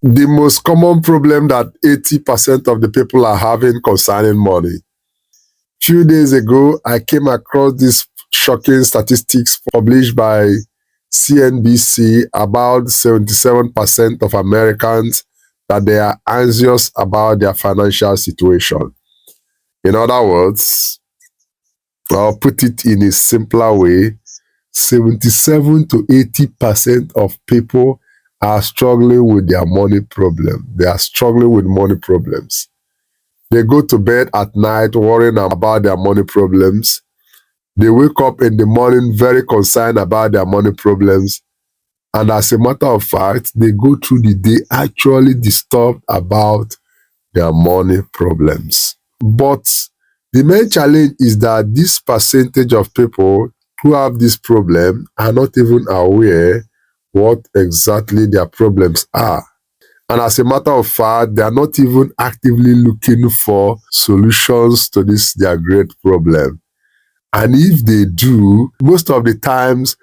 The most common problem that 80% of the people are having concerning money. Few days ago, I came across this shocking statistics published by CNBC about 77% of Americans that they are anxious about their financial situation. In other words, I'll put it in a simpler way, 77 to 80% of people are struggling with their money problem. They are struggling with money problems. They go to bed at night worrying about their money problems. They wake up in the morning very concerned about their money problems. And as a matter of fact, they go through the day actually disturbed about their money problems. But the main challenge is that this percentage of people who have this problem are not even aware what exactly their problems are. And as a matter of fact, they are not even actively looking for solutions to this their great problem. And if they do, most of the times,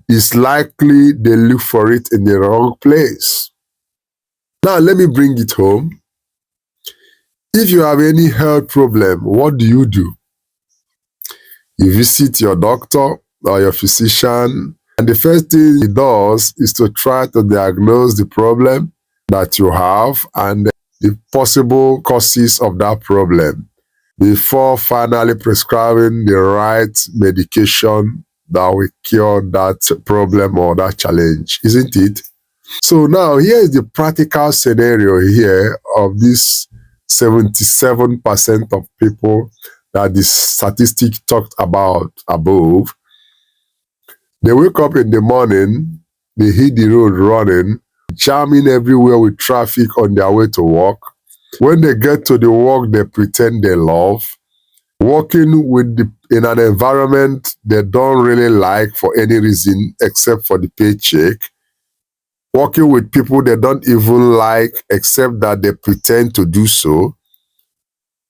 it's likely they look for it in the wrong place. Now, let me bring it home. If you have any health problem, what do? You visit your doctor or your physician, and the first thing he does is to try to diagnose the problem that you have and the possible causes of that problem before finally prescribing the right medication that will cure that problem or that challenge, isn't it? So now here is the practical scenario here of this 77% of people that the statistic talked about above. They wake up in the morning, they hit the road running, jamming everywhere with traffic on their way to work. When they get to the work they pretend they love, working in an environment they don't really like for any reason except for the paycheck, working with people they don't even like except that they pretend to do so.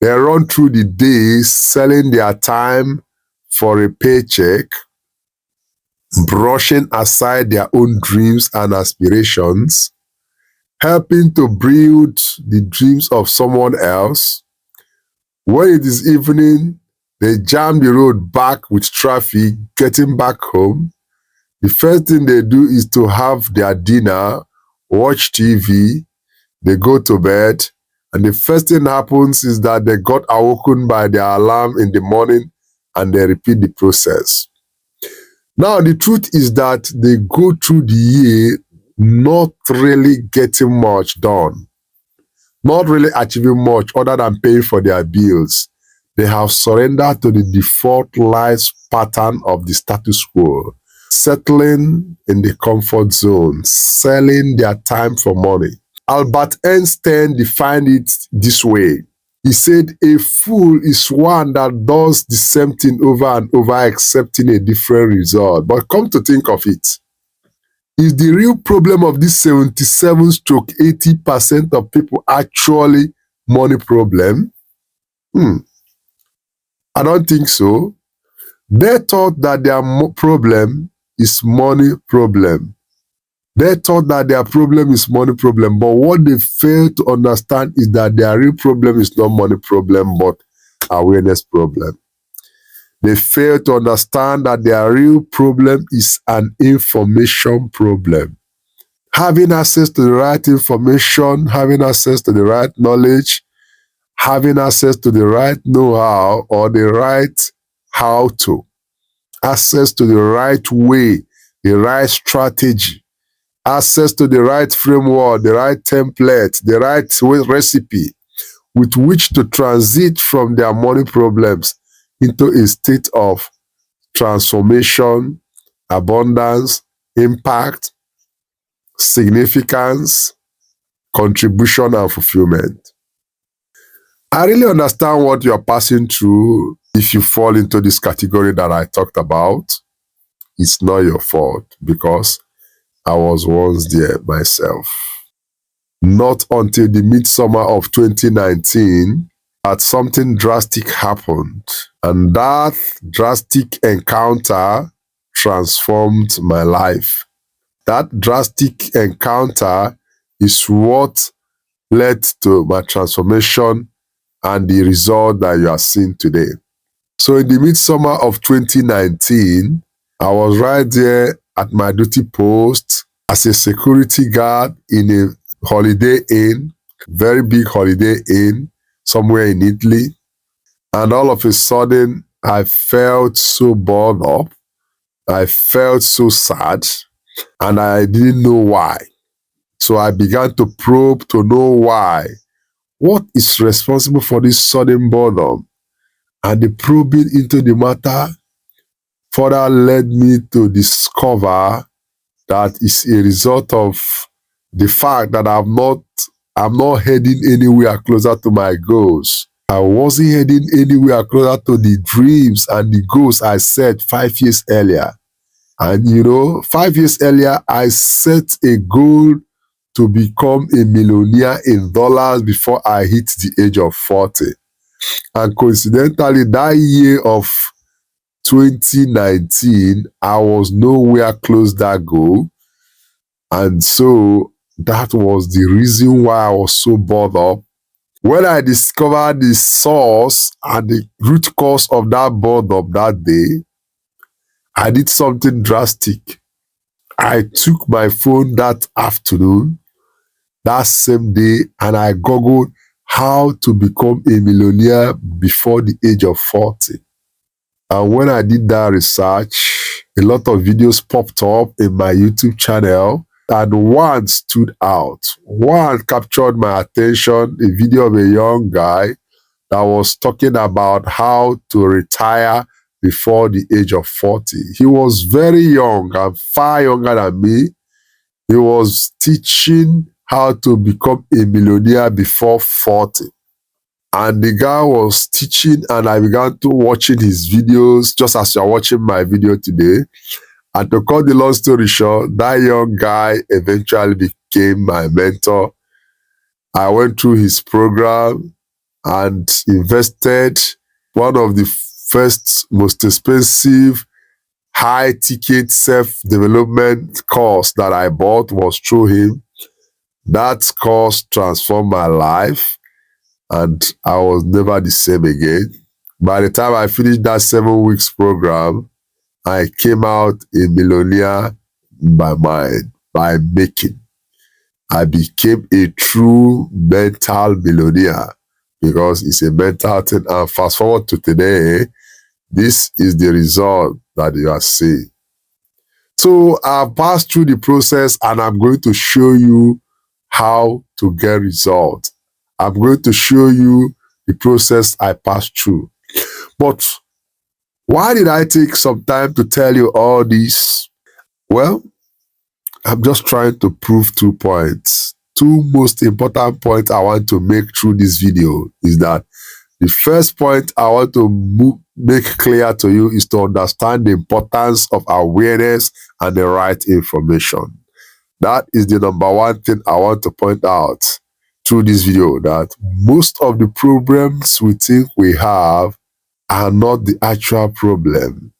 They run through the day selling their time for a paycheck, brushing aside their own dreams and aspirations, helping to build the dreams of someone else. When it is evening, they jam the road back with traffic, getting back home. The first thing they do is to have their dinner, watch TV, they go to bed, and the first thing happens is that they got awoken by their alarm in the morning and they repeat the process. Now, the truth is that they go through the year not really getting much done, not really achieving much other than paying for their bills. They have surrendered to the default life pattern of the status quo, settling in the comfort zone, selling their time for money. Albert Einstein defined it this way. He said, a fool is one that does the same thing over and over, accepting a different result. But come to think of it, is the real problem of this 77-80% of people actually money problem? I don't think so. They thought that their problem is money problem. They thought that their problem is money problem, but what they fail to understand is that their real problem is not money problem, but awareness problem. They fail to understand that their real problem is an information problem. Having access to the right information, having access to the right knowledge, having access to the right know-how or the right how-to, access to the right way, the right strategy, access to the right framework, the right template, the right recipe with which to transit from their money problems into a state of transformation, abundance, impact, significance, contribution, and fulfillment. I really understand what you're passing through if you fall into this category that I talked about. It's not your fault because I was once there myself. Not until the midsummer of 2019 that something drastic happened. And that drastic encounter transformed my life. That drastic encounter is what led to my transformation and the result that you are seeing today. So in the midsummer of 2019, I was right there at my duty post as a security guard in a Holiday Inn, very big Holiday Inn, somewhere in Italy. And all of a sudden, I felt so bored up. I felt so sad, and I didn't know why. So I began to probe to know why. What is responsible for this sudden boredom? And the probing into the matter further led me to discover that it's a result of the fact that I'm not heading anywhere closer to my goals. I wasn't heading anywhere closer to the dreams and the goals I set 5 years earlier. And 5 years earlier, I set a goal to become a millionaire in dollars before I hit the age of 40. And coincidentally, that year of 2019, I was nowhere close that goal. And so that was the reason why I was so bored up. When I discovered the source and the root cause of that boredom that day, I did something drastic. I took my phone that afternoon, that same day, and I Googled how to become a millionaire before the age of 40. And when I did that research, a lot of videos popped up in my YouTube channel, and one stood out. One captured my attention, a video of a young guy that was talking about how to retire before the age of 40. He was very young and far younger than me. He was teaching how to become a millionaire before 40. And the guy was teaching, and I began to watching his videos just as you're watching my video today. And to cut the long story short, that young guy eventually became my mentor. I went through his program and invested. One of the first most expensive high-ticket self-development course that I bought was through him. That course transformed my life, and I was never the same again. By the time I finished that 7 weeks program, I came out a millionaire by making. I became a true mental millionaire because it's a mental thing. And fast forward to today, this is the result that you are seeing. So I've passed through the process, and I'm going to show you how to get results. I'm going to show you the process I passed through. But why did I take some time to tell you all this? Well, I'm just trying to prove 2 points. 2 most important points I want to make through this video is that the first point I want to make clear to you is to understand the importance of awareness and the right information. That is the number one thing I want to point out through this video, that most of the problems we think we have are not the actual problem.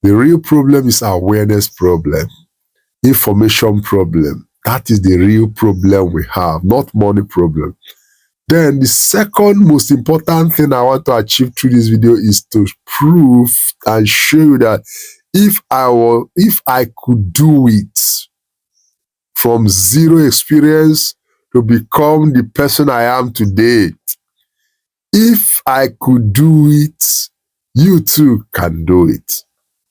The real problem is awareness problem, information problem. That is the real problem we have, not money problem. Then the second most important thing I want to achieve through this video is to prove and show you that if I could do it from zero experience to become the person I am today, if I could do it, you too can do it.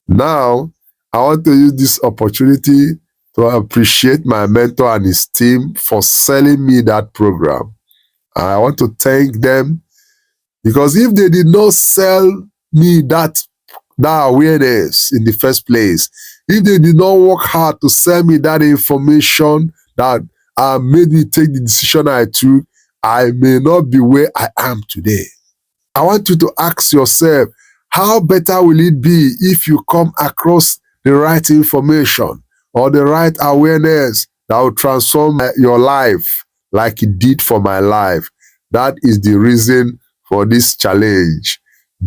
Now, I want to use this opportunity to appreciate my mentor and his team for selling me that program. I want to thank them, because if they did not sell me that awareness in the first place, if they did not work hard to sell me that information that made me take the decision I took, I may not be where I am today. I want you to ask yourself, how better will it be if you come across the right information or the right awareness that will transform your life like it did for my life? That is the reason for this challenge.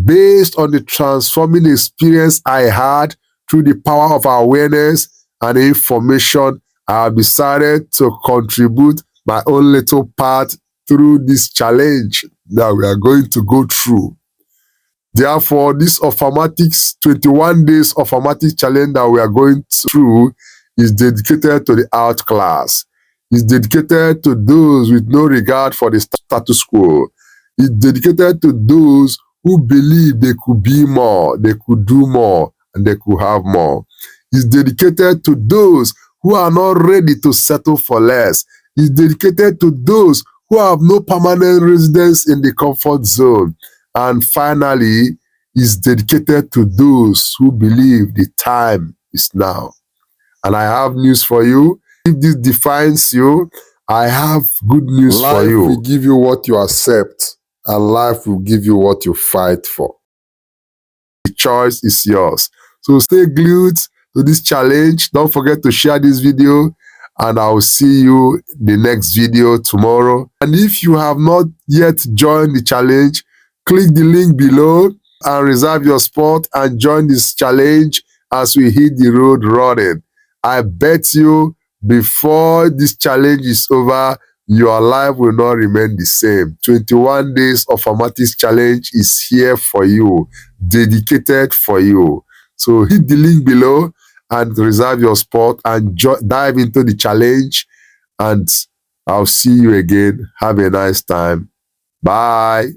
Based on the transforming experience I had through the power of awareness and information, I have decided to contribute my own little part through this challenge that we are going to go through. Therefore, this Offermatics 21 days Offermatics challenge that we are going through is dedicated to the outclass. It's dedicated to those with no regard for the status quo. It's dedicated to those who believe they could be more, they could do more, and they could have more. It's dedicated to those who are not ready to settle for less. It's dedicated to those who have no permanent residence in the comfort zone. And finally, is dedicated to those who believe the time is now. And I have news for you. If this defines you, I have good news for you. Life will give you what you accept, and life will give you what you fight for. The choice is yours. So stay glued to this challenge. Don't forget to share this video, and I'll see you in the next video tomorrow. And if you have not yet joined the challenge, click the link below and reserve your spot and join this challenge as we hit the road running. I bet you before this challenge is over, your life will not remain the same. 21 days of Offermatics challenge is here for you, dedicated for you. So hit the link below and reserve your spot and dive into the challenge. And I'll see you again. Have a nice time. Bye.